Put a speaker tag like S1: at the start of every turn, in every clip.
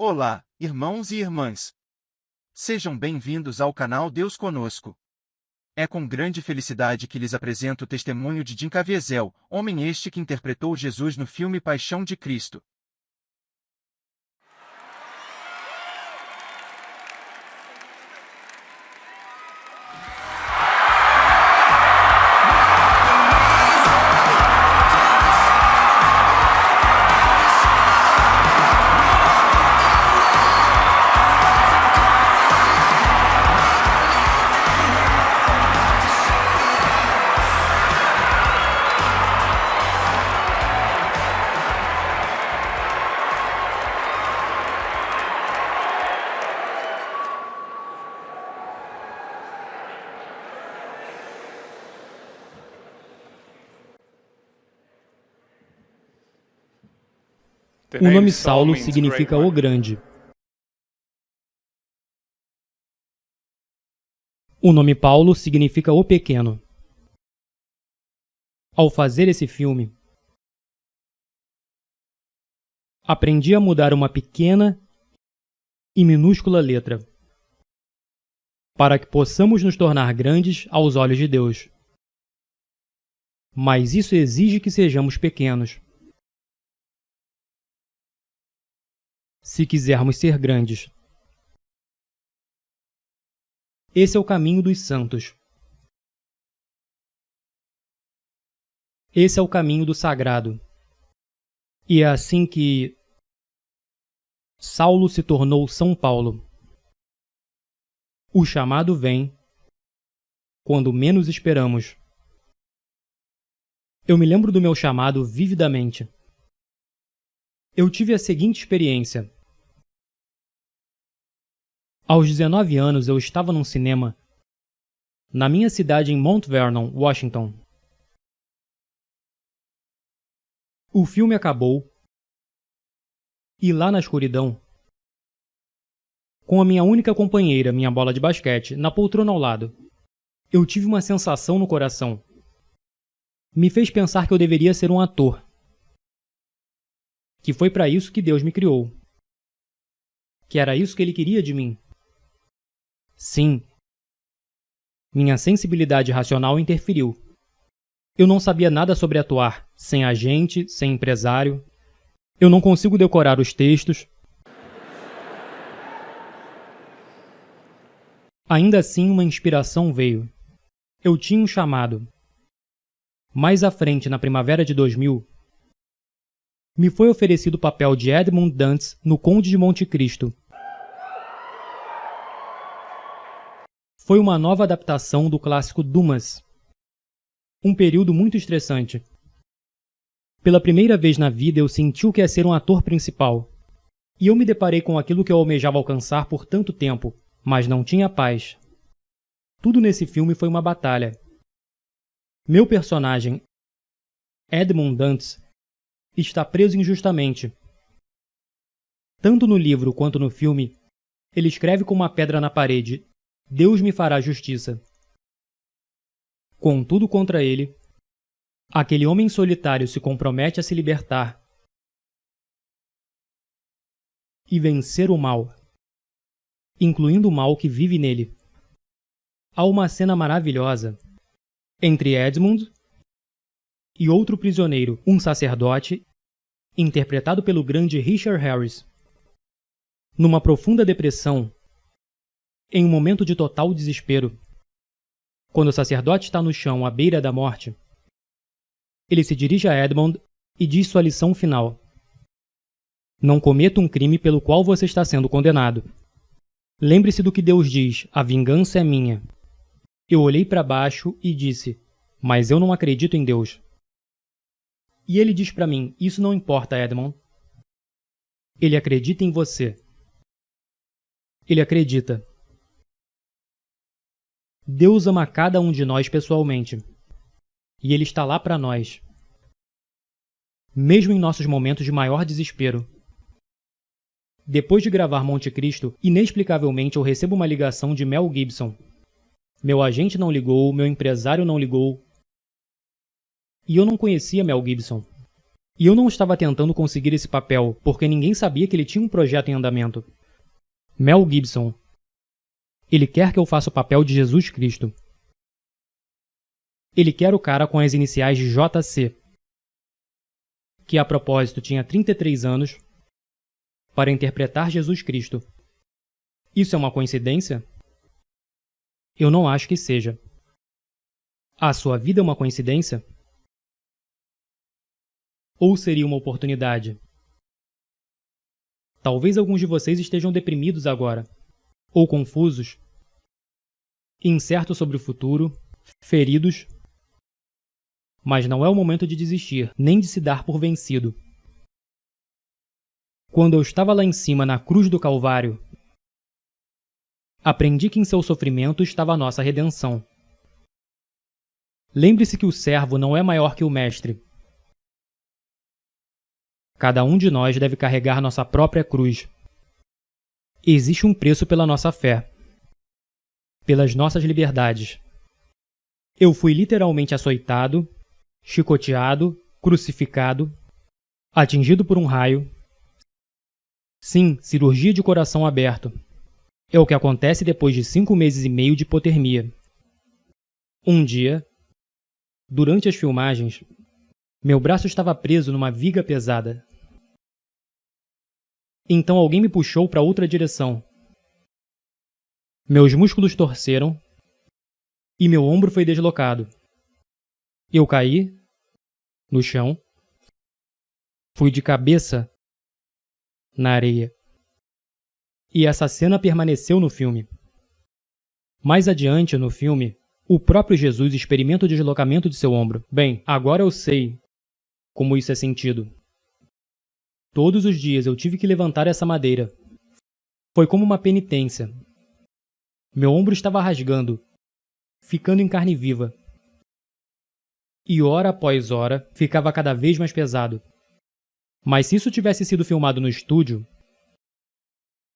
S1: Olá, irmãos e irmãs. Sejam bem-vindos ao canal Deus Conosco. É com grande felicidade que lhes apresento o testemunho de Jim Caviezel, homem este que interpretou Jesus no filme Paixão de Cristo.
S2: O nome Saulo significa o grande. O nome Paulo significa o pequeno. Ao fazer esse filme, aprendi a mudar uma pequena e minúscula letra para que possamos nos tornar grandes aos olhos de Deus. Mas isso exige que sejamos pequenos. Se quisermos ser grandes. Esse é o caminho dos santos. Esse é o caminho do sagrado. E é assim que Saulo se tornou São Paulo. O chamado vem quando menos esperamos. Eu me lembro do meu chamado vividamente. Eu tive a seguinte experiência. Aos 19 anos, eu estava num cinema na minha cidade em Mount Vernon, Washington. O filme acabou e lá na escuridão, com a minha única companheira, minha bola de basquete, na poltrona ao lado, eu tive uma sensação no coração. Me fez pensar que eu deveria ser um ator. Que foi para isso que Deus me criou. Que era isso que Ele queria de mim. Sim. Minha sensibilidade racional interferiu. Eu não sabia nada sobre atuar, sem agente, sem empresário. Eu não consigo decorar os textos. Ainda assim, uma inspiração veio. Eu tinha um chamado. Mais à frente, na primavera de 2000, me foi oferecido o papel de Edmund Dantes no Conde de Monte Cristo. Foi uma nova adaptação do clássico Dumas. Um período muito estressante. Pela primeira vez na vida eu senti o que é ser um ator principal. E eu me deparei com aquilo que eu almejava alcançar por tanto tempo, mas não tinha paz. Tudo nesse filme foi uma batalha. Meu personagem, Edmund Dantes, está preso injustamente. Tanto no livro quanto no filme, ele escreve com uma pedra na parede: Deus me fará justiça. Com tudo contra ele, aquele homem solitário se compromete a se libertar e vencer o mal, incluindo o mal que vive nele. Há uma cena maravilhosa entre Edmund e outro prisioneiro, um sacerdote, interpretado pelo grande Richard Harris. Numa profunda depressão, em um momento de total desespero, quando o sacerdote está no chão à beira da morte, ele se dirige a Edmund e diz sua lição final: Não cometa um crime pelo qual você está sendo condenado. Lembre-se do que Deus diz: a vingança é minha. Eu olhei para baixo e disse: Mas eu não acredito em Deus. E ele diz para mim: Isso não importa, Edmund. Ele acredita em você. Ele acredita. Deus ama cada um de nós pessoalmente. E Ele está lá para nós. Mesmo em nossos momentos de maior desespero. Depois de gravar Monte Cristo, inexplicavelmente eu recebo uma ligação de Mel Gibson. Meu agente não ligou, meu empresário não ligou. E eu não conhecia Mel Gibson. E eu não estava tentando conseguir esse papel, porque ninguém sabia que ele tinha um projeto em andamento. Mel Gibson. Ele quer que eu faça o papel de Jesus Cristo. Ele quer o cara com as iniciais de JC, que a propósito tinha 33 anos, para interpretar Jesus Cristo. Isso é uma coincidência? Eu não acho que seja. A sua vida é uma coincidência? Ou seria uma oportunidade? Talvez alguns de vocês estejam deprimidos agora, ou confusos, incertos sobre o futuro, feridos. Mas não é o momento de desistir, nem de se dar por vencido. Quando eu estava lá em cima na cruz do Calvário, aprendi que em seu sofrimento estava a nossa redenção. Lembre-se que o servo não é maior que o mestre. Cada um de nós deve carregar nossa própria cruz. Existe um preço pela nossa fé, pelas nossas liberdades. Eu fui literalmente açoitado, chicoteado, crucificado, atingido por um raio. Sim, cirurgia de coração aberto. É o que acontece depois de 5 meses e meio de hipotermia. Um dia, durante as filmagens, meu braço estava preso numa viga pesada. Então alguém me puxou para outra direção. Meus músculos torceram e meu ombro foi deslocado. Eu caí no chão, fui de cabeça na areia. E essa cena permaneceu no filme. Mais adiante no filme, o próprio Jesus experimenta o deslocamento de seu ombro. Bem, agora eu sei como isso é sentido. Todos os dias eu tive que levantar essa madeira. Foi como uma penitência. Meu ombro estava rasgando, ficando em carne viva. E hora após hora, ficava cada vez mais pesado. Mas se isso tivesse sido filmado no estúdio,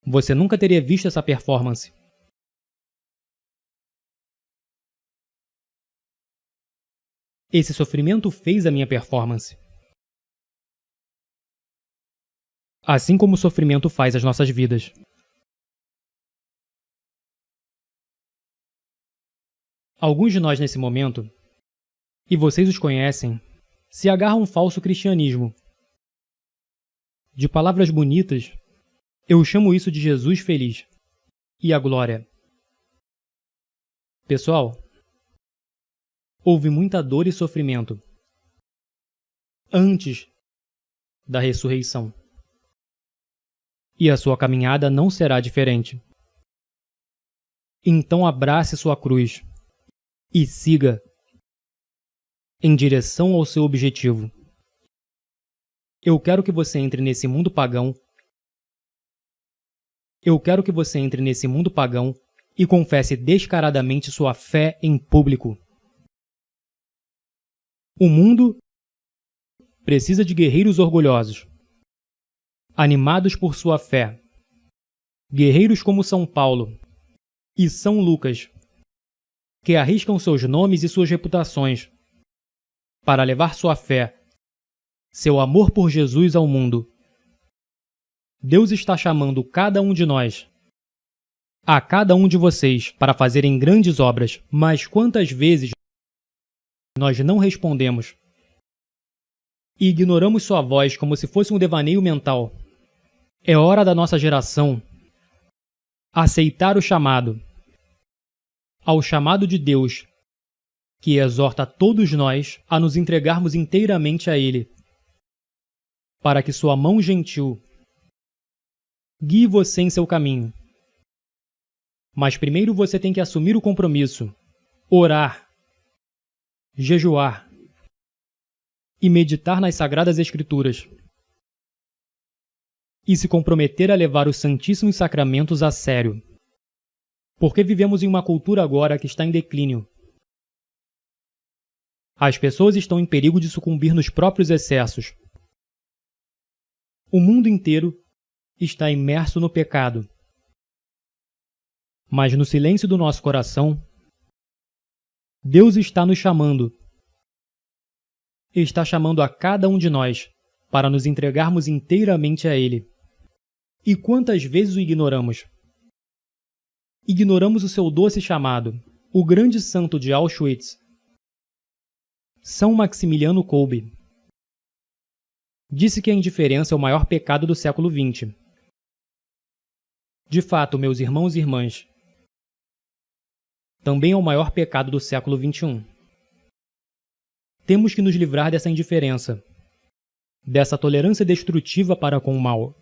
S2: você nunca teria visto essa performance. Esse sofrimento fez a minha performance. Assim como o sofrimento faz as nossas vidas. Alguns de nós nesse momento, e vocês os conhecem, se agarram a um falso cristianismo. De palavras bonitas, eu chamo isso de Jesus feliz e a glória. Pessoal, houve muita dor e sofrimento antes da ressurreição. E a sua caminhada não será diferente. Então abrace sua cruz e siga em direção ao seu objetivo. Eu quero que você entre nesse mundo pagão. Eu quero que você entre nesse mundo pagão e confesse descaradamente sua fé em público. O mundo precisa de guerreiros orgulhosos, animados por sua fé. Guerreiros como São Paulo e São Lucas, que arriscam seus nomes e suas reputações para levar sua fé, seu amor por Jesus ao mundo. Deus está chamando cada um de nós, a cada um de vocês, para fazerem grandes obras, mas quantas vezes nós não respondemos e ignoramos sua voz como se fosse um devaneio mental? É hora da nossa geração aceitar o chamado, ao chamado de Deus, que exorta todos nós a nos entregarmos inteiramente a Ele, para que sua mão gentil guie você em seu caminho. Mas primeiro você tem que assumir o compromisso, orar, jejuar e meditar nas Sagradas Escrituras. E se comprometer a levar os Santíssimos Sacramentos a sério. Porque vivemos em uma cultura agora que está em declínio. As pessoas estão em perigo de sucumbir nos próprios excessos. O mundo inteiro está imerso no pecado. Mas no silêncio do nosso coração, Deus está nos chamando. Está chamando a cada um de nós para nos entregarmos inteiramente a Ele. E quantas vezes o ignoramos? Ignoramos o seu doce chamado, o grande santo de Auschwitz, São Maximiliano Kolbe. Disse que a indiferença é o maior pecado do século XX. De fato, meus irmãos e irmãs, também é o maior pecado do século XXI. Temos que nos livrar dessa indiferença, dessa tolerância destrutiva para com o mal.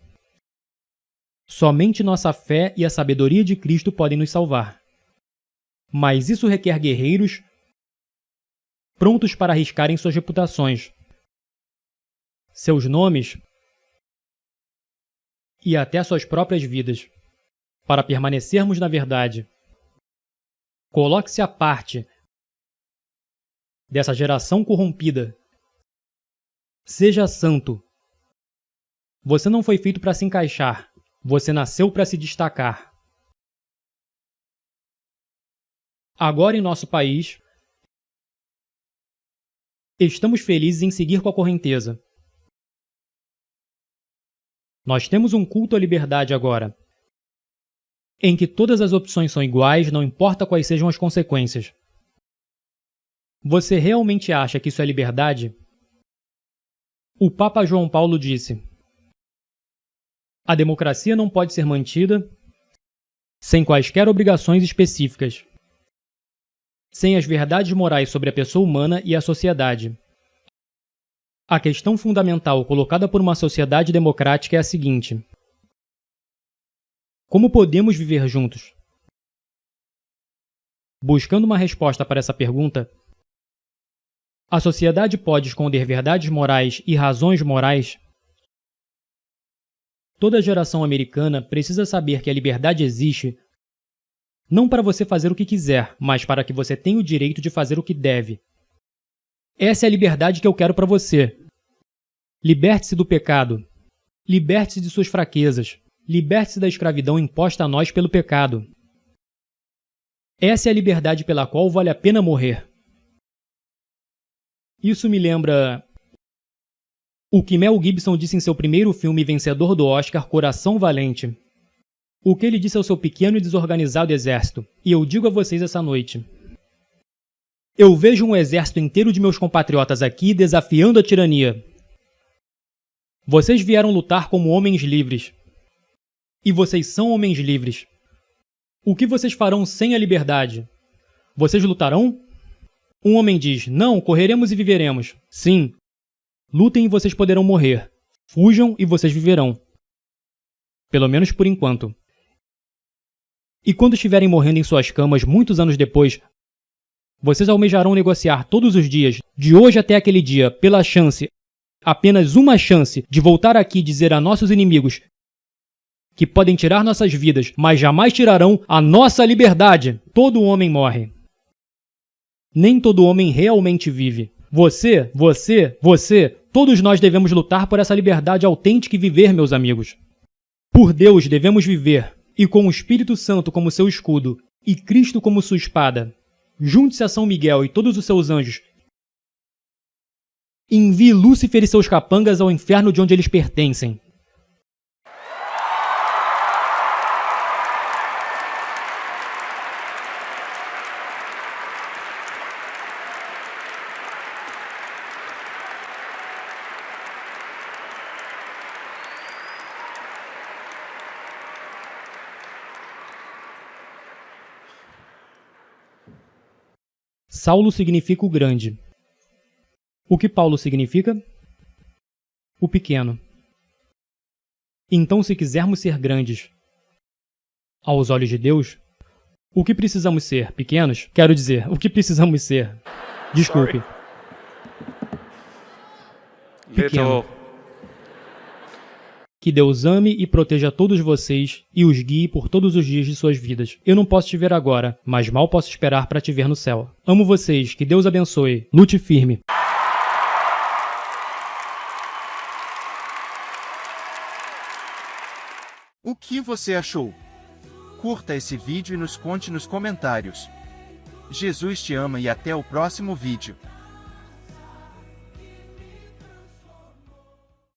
S2: Somente nossa fé e a sabedoria de Cristo podem nos salvar. Mas isso requer guerreiros prontos para arriscarem suas reputações, seus nomes e até suas próprias vidas, para permanecermos na verdade. Coloque-se à parte dessa geração corrompida. Seja santo. Você não foi feito para se encaixar. Você nasceu para se destacar. Agora em nosso país, estamos felizes em seguir com a correnteza. Nós temos um culto à liberdade agora, em que todas as opções são iguais, não importa quais sejam as consequências. Você realmente acha que isso é liberdade? O Papa João Paulo disse: a democracia não pode ser mantida sem quaisquer obrigações específicas, sem as verdades morais sobre a pessoa humana e a sociedade. A questão fundamental colocada por uma sociedade democrática é a seguinte: como podemos viver juntos? Buscando uma resposta para essa pergunta, a sociedade pode esconder verdades morais e razões morais? Toda geração americana precisa saber que a liberdade existe não para você fazer o que quiser, mas para que você tenha o direito de fazer o que deve. Essa é a liberdade que eu quero para você. Liberte-se do pecado. Liberte-se de suas fraquezas. Liberte-se da escravidão imposta a nós pelo pecado. Essa é a liberdade pela qual vale a pena morrer. Isso me lembra o que Mel Gibson disse em seu primeiro filme vencedor do Oscar, Coração Valente. O que ele disse ao seu pequeno e desorganizado exército. E eu digo a vocês essa noite: eu vejo um exército inteiro de meus compatriotas aqui desafiando a tirania. Vocês vieram lutar como homens livres. E vocês são homens livres. O que vocês farão sem a liberdade? Vocês lutarão? Um homem diz: não, correremos e viveremos. Sim. Lutem e vocês poderão morrer. Fujam e vocês viverão. Pelo menos por enquanto. E quando estiverem morrendo em suas camas muitos anos depois, vocês almejarão negociar todos os dias, de hoje até aquele dia, pela chance, apenas uma chance, de voltar aqui e dizer a nossos inimigos que podem tirar nossas vidas, mas jamais tirarão a nossa liberdade. Todo homem morre. Nem todo homem realmente vive. Você, todos nós devemos lutar por essa liberdade autêntica e viver, meus amigos. Por Deus devemos viver, e com o Espírito Santo como seu escudo, e Cristo como sua espada. Junte-se a São Miguel e todos os seus anjos. Envie Lúcifer e seus capangas ao inferno de onde eles pertencem. Saulo significa o grande. O que Paulo significa? O pequeno. Então, se quisermos ser grandes aos olhos de Deus, o que precisamos ser? Pequenos? Quero dizer, o que precisamos ser? Desculpe. Pequeno. Que Deus ame e proteja todos vocês e os guie por todos os dias de suas vidas. Eu não posso te ver agora, mas mal posso esperar para te ver no céu. Amo vocês, que Deus abençoe. Lute firme.
S1: O que você achou? Curta esse vídeo e nos conte nos comentários. Jesus te ama e até o próximo vídeo.